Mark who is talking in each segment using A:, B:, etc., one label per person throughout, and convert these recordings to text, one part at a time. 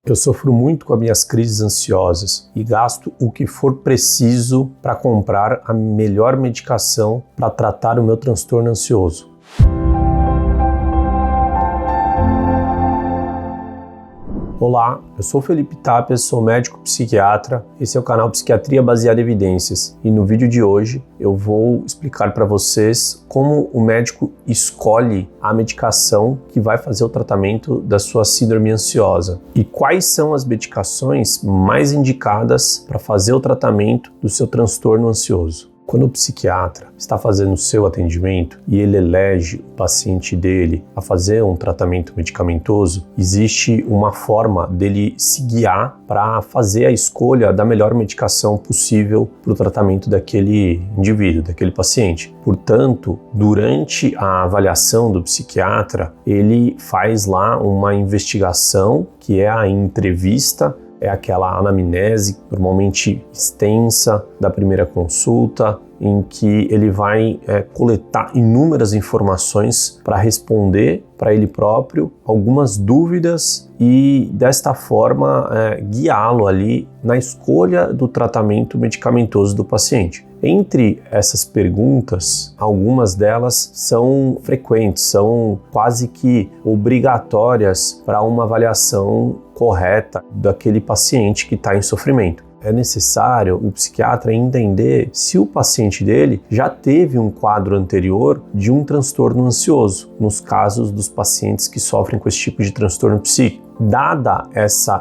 A: Eu sofro muito com as minhas crises ansiosas e gasto o que for preciso para comprar a melhor medicação para tratar o meu transtorno ansioso. Olá, eu sou Felipe Tapias, sou médico psiquiatra, esse é o canal Psiquiatria Baseada em Evidências e no vídeo de hoje eu vou explicar para vocês como o médico escolhe a medicação que vai fazer o tratamento da sua síndrome ansiosa e quais são as medicações mais indicadas para fazer o tratamento do seu transtorno ansioso. Quando o psiquiatra está fazendo o seu atendimento e ele elege o paciente dele a fazer um tratamento medicamentoso, existe uma forma dele se guiar para fazer a escolha da melhor medicação possível para o tratamento daquele indivíduo, daquele paciente. Portanto, durante a avaliação do psiquiatra, ele faz lá uma investigação, que é a entrevista, é aquela anamnese, normalmente extensa, da primeira consulta, em que ele vai coletar inúmeras informações para responder para ele próprio algumas dúvidas e, desta forma, guiá-lo ali na escolha do tratamento medicamentoso do paciente. Entre essas perguntas, algumas delas são frequentes, são quase que obrigatórias para uma avaliação correta daquele paciente que está em sofrimento. É necessário o psiquiatra entender se o paciente dele já teve um quadro anterior de um transtorno ansioso, nos casos dos pacientes que sofrem com esse tipo de transtorno psíquico. Dada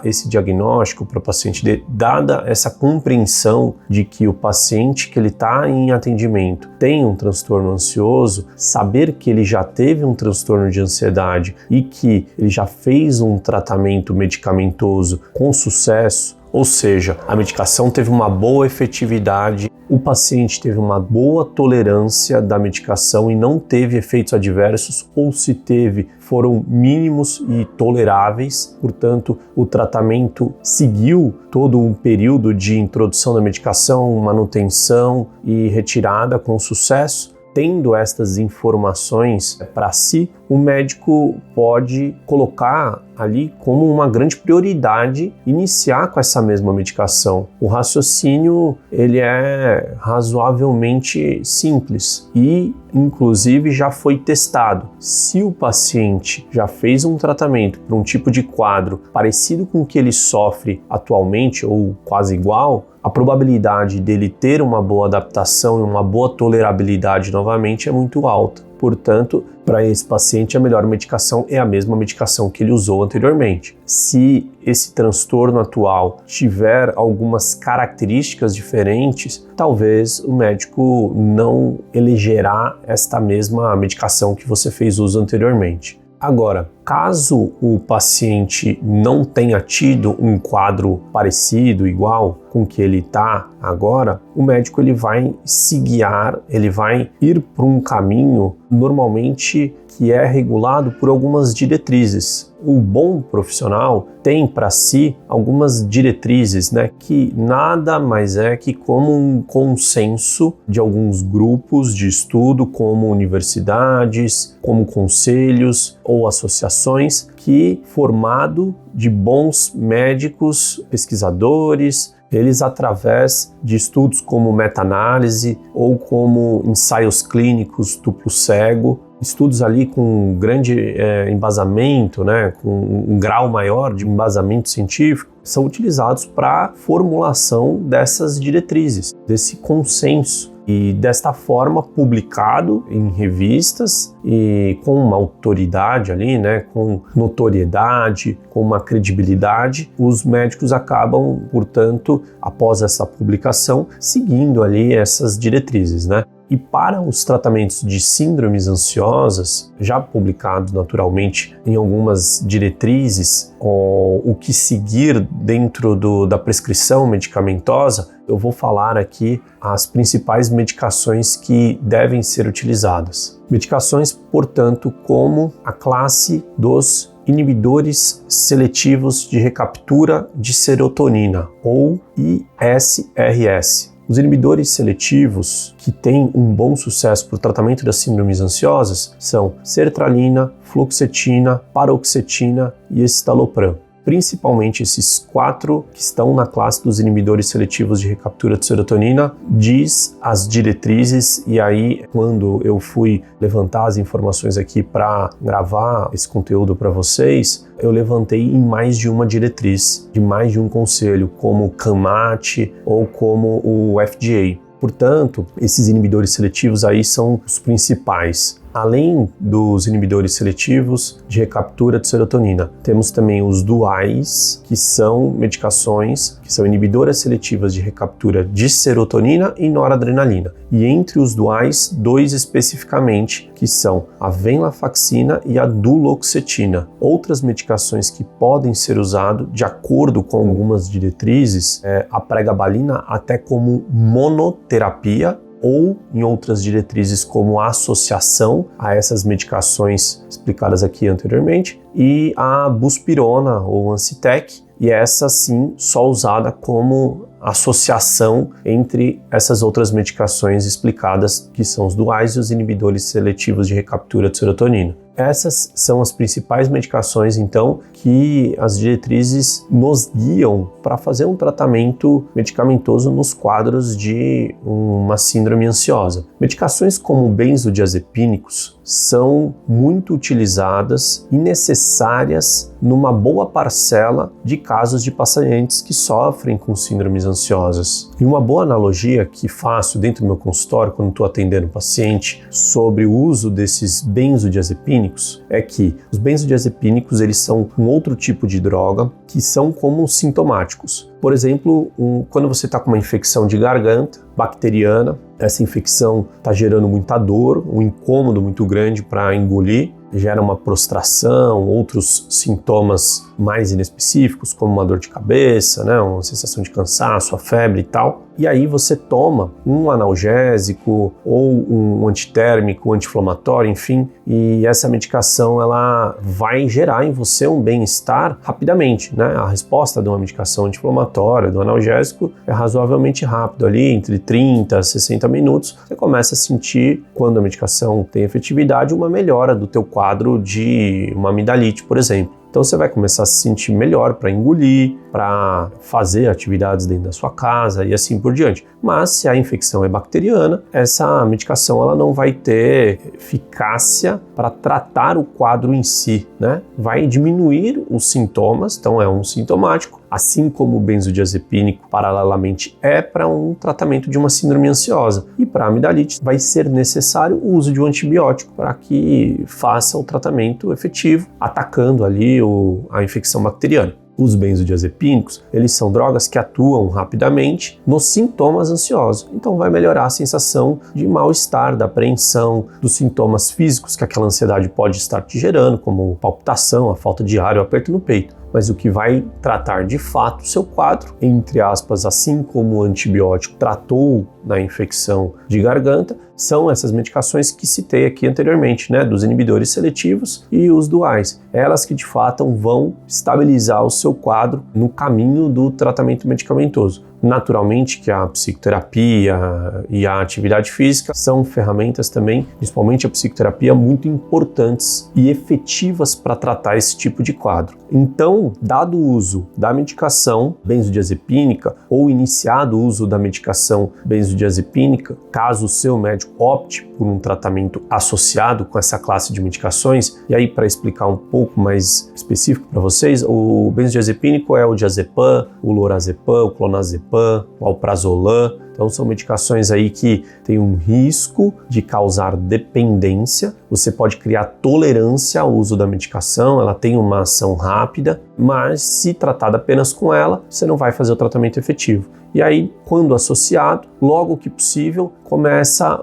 A: esse diagnóstico para o paciente dele, dada essa compreensão de que o paciente que ele está em atendimento tem um transtorno ansioso, saber que ele já teve um transtorno de ansiedade e que ele já fez um tratamento medicamentoso com sucesso, ou seja, a medicação teve uma boa efetividade, o paciente teve uma boa tolerância da medicação e não teve efeitos adversos, ou se teve, foram mínimos e toleráveis. Portanto, o tratamento seguiu todo um período de introdução da medicação, manutenção e retirada com sucesso. Tendo estas informações para si, o médico pode colocar ali como uma grande prioridade iniciar com essa mesma medicação. O raciocínio ele é razoavelmente simples e, inclusive, já foi testado. Se o paciente já fez um tratamento para um tipo de quadro parecido com o que ele sofre atualmente ou quase igual, a probabilidade dele ter uma boa adaptação e uma boa tolerabilidade novamente é muito alta. Portanto, para esse paciente, a melhor medicação é a mesma medicação que ele usou anteriormente. Se esse transtorno atual tiver algumas características diferentes, talvez o médico não elegerá esta mesma medicação que você fez uso anteriormente. Agora, caso o paciente não tenha tido um quadro parecido, igual com o que ele está agora, o médico ele vai se guiar, ele vai ir por um caminho normalmente que é regulado por algumas diretrizes. O bom profissional tem para si algumas diretrizes, que nada mais é que como um consenso de alguns grupos de estudo, como universidades, como conselhos ou associações, que formado de bons médicos, pesquisadores, eles, através de estudos como meta-análise ou como ensaios clínicos duplo cego, estudos ali com grande embasamento, com um grau maior de embasamento científico, são utilizados para a formulação dessas diretrizes, desse consenso. E desta forma, publicado em revistas e com uma autoridade ali, com notoriedade, com uma credibilidade, os médicos acabam, portanto, após essa publicação, seguindo ali essas diretrizes, E para os tratamentos de síndromes ansiosas, já publicados naturalmente em algumas diretrizes, o que seguir dentro da prescrição medicamentosa, eu vou falar aqui as principais medicações que devem ser utilizadas. Medicações, portanto, como a classe dos inibidores seletivos de recaptura de serotonina, ou ISRS. Os inibidores seletivos que têm um bom sucesso para o tratamento das síndromes ansiosas são sertralina, fluoxetina, paroxetina e escitalopram. principalmente esses 4 que estão na classe dos inibidores seletivos de recaptura de serotonina, diz as diretrizes. E aí, quando eu fui levantar as informações aqui para gravar esse conteúdo para vocês, eu levantei em mais de uma diretriz, de mais de um conselho, como o CAMAT ou como o FDA. Portanto, esses inibidores seletivos aí são os principais. Além dos inibidores seletivos de recaptura de serotonina, temos também os duais, que são medicações que são inibidoras seletivas de recaptura de serotonina e noradrenalina. E entre os duais, 2 especificamente, que são a venlafaxina e a duloxetina. Outras medicações que podem ser usadas, de acordo com algumas diretrizes, a pregabalina até como monoterapia, ou em outras diretrizes como a associação a essas medicações explicadas aqui anteriormente, e a buspirona ou Ancitec, e essa sim só usada como associação entre essas outras medicações explicadas, que são os duais e os inibidores seletivos de recaptura de serotonina. Essas são as principais medicações, então, que as diretrizes nos guiam para fazer um tratamento medicamentoso nos quadros de uma síndrome ansiosa. Medicações como benzodiazepínicos são muito utilizadas e necessárias numa boa parcela de casos de pacientes que sofrem com síndromes ansiosas. E uma boa analogia que faço dentro do meu consultório, quando estou atendendo um paciente, sobre o uso desses benzodiazepínicos, é que os benzodiazepínicos eles são um outro tipo de droga que são como sintomáticos. Por exemplo, quando você está com uma infecção de garganta bacteriana, essa infecção está gerando muita dor, um incômodo muito grande para engolir, gera uma prostração, outros sintomas mais inespecíficos, como uma dor de cabeça, né, uma sensação de cansaço, a febre e tal. E aí você toma um analgésico ou um antitérmico, anti-inflamatório, enfim, e essa medicação ela vai gerar em você um bem-estar rapidamente, né? A resposta de uma medicação anti-inflamatória, do analgésico, é razoavelmente rápido ali, entre 30 a 60 minutos. Você começa a sentir, quando a medicação tem efetividade, uma melhora do teu quadro de uma amidalite, por exemplo. Então você vai começar a se sentir melhor para engolir, para fazer atividades dentro da sua casa e assim por diante. Mas se a infecção é bacteriana, essa medicação ela não vai ter eficácia para tratar o quadro em si, né? Vai diminuir os sintomas, então é um sintomático, assim como o benzodiazepínico paralelamente é para um tratamento de uma síndrome ansiosa. E para a amidalite vai ser necessário o uso de um antibiótico para que faça o tratamento efetivo, atacando ali a infecção bacteriana. Os benzodiazepínicos, eles são drogas que atuam rapidamente nos sintomas ansiosos. Então vai melhorar a sensação de mal-estar, da apreensão, dos sintomas físicos que aquela ansiedade pode estar te gerando, como palpitação, a falta de ar e o aperto no peito. Mas o que vai tratar de fato o seu quadro, entre aspas, assim como o antibiótico tratou na infecção de garganta, são essas medicações que citei aqui anteriormente, né, dos inibidores seletivos e os duais. Elas que de fato vão estabilizar o seu quadro no caminho do tratamento medicamentoso. Naturalmente que a psicoterapia e a atividade física são ferramentas também, principalmente a psicoterapia, muito importantes e efetivas para tratar esse tipo de quadro. Então, dado o uso da medicação benzodiazepínica ou iniciado o uso da medicação benzodiazepínica, caso o seu médico opte por um tratamento associado com essa classe de medicações, e aí para explicar um pouco mais específico para vocês, o benzodiazepínico é o diazepam, o lorazepam, o clonazepam, o alprazolam. Então são medicações aí que têm um risco de causar dependência. Você pode criar tolerância ao uso da medicação, ela tem uma ação rápida, mas se tratada apenas com ela, você não vai fazer o tratamento efetivo. E aí, quando associado, logo que possível, começa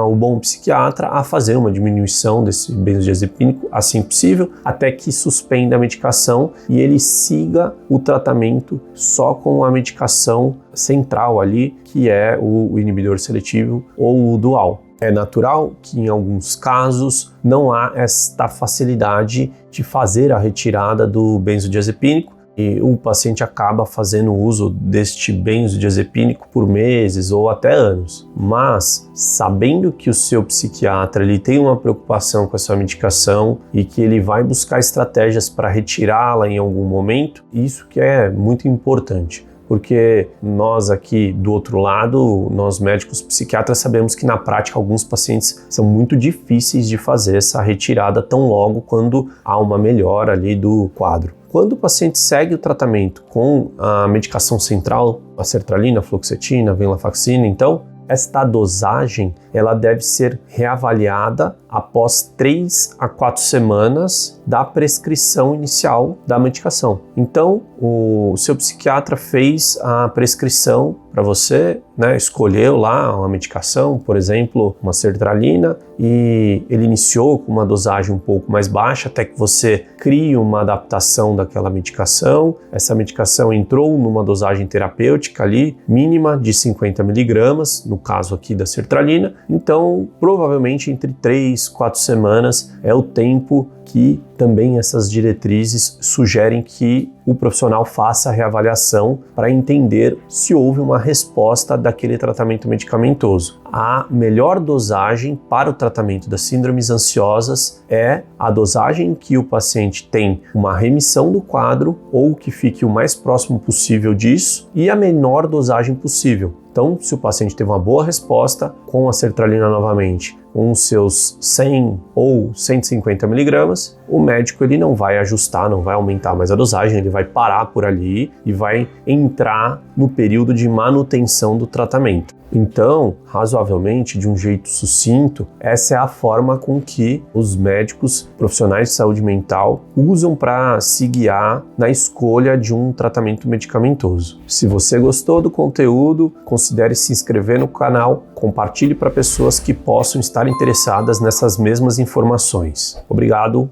A: o bom psiquiatra a fazer uma diminuição desse benzodiazepínico, assim possível, até que suspenda a medicação e ele siga o tratamento só com a medicação central ali, que é o inibidor seletivo ou o dual. É natural que em alguns casos não há esta facilidade de fazer a retirada do benzodiazepínico, e o paciente acaba fazendo uso deste benzodiazepínico por meses ou até anos. Mas, sabendo que o seu psiquiatra ele tem uma preocupação com essa medicação e que ele vai buscar estratégias para retirá-la em algum momento, isso que é muito importante. Porque nós aqui do outro lado, nós médicos psiquiatras sabemos que na prática alguns pacientes são muito difíceis de fazer essa retirada tão logo quando há uma melhora ali do quadro. Quando o paciente segue o tratamento com a medicação central, a sertralina, a fluoxetina, a venlafaxina, então esta dosagem ela deve ser reavaliada após 3 a 4 semanas da prescrição inicial da medicação. Então, o seu psiquiatra fez a prescrição para você, escolheu lá uma medicação, por exemplo, uma sertralina, e ele iniciou com uma dosagem um pouco mais baixa até que você crie uma adaptação daquela medicação. Essa medicação entrou numa dosagem terapêutica ali, mínima de 50 miligramas, no caso aqui da sertralina. Então, provavelmente entre 3 a 4 semanas é o tempo que também essas diretrizes sugerem que o profissional faça a reavaliação para entender se houve uma resposta daquele tratamento medicamentoso. A melhor dosagem para o tratamento das síndromes ansiosas é a dosagem que o paciente tem uma remissão do quadro ou que fique o mais próximo possível disso e a menor dosagem possível. Então, se o paciente teve uma boa resposta com a sertralina novamente, com os seus 100 ou 150 miligramas, o médico ele não vai ajustar, não vai aumentar mais a dosagem, ele vai parar por ali e vai entrar no período de manutenção do tratamento. Então, razoavelmente, de um jeito sucinto, essa é a forma com que os médicos profissionais de saúde mental usam para se guiar na escolha de um tratamento medicamentoso. Se você gostou do conteúdo, considere se inscrever no canal, compartilhe para pessoas que possam estar interessadas nessas mesmas informações. Obrigado!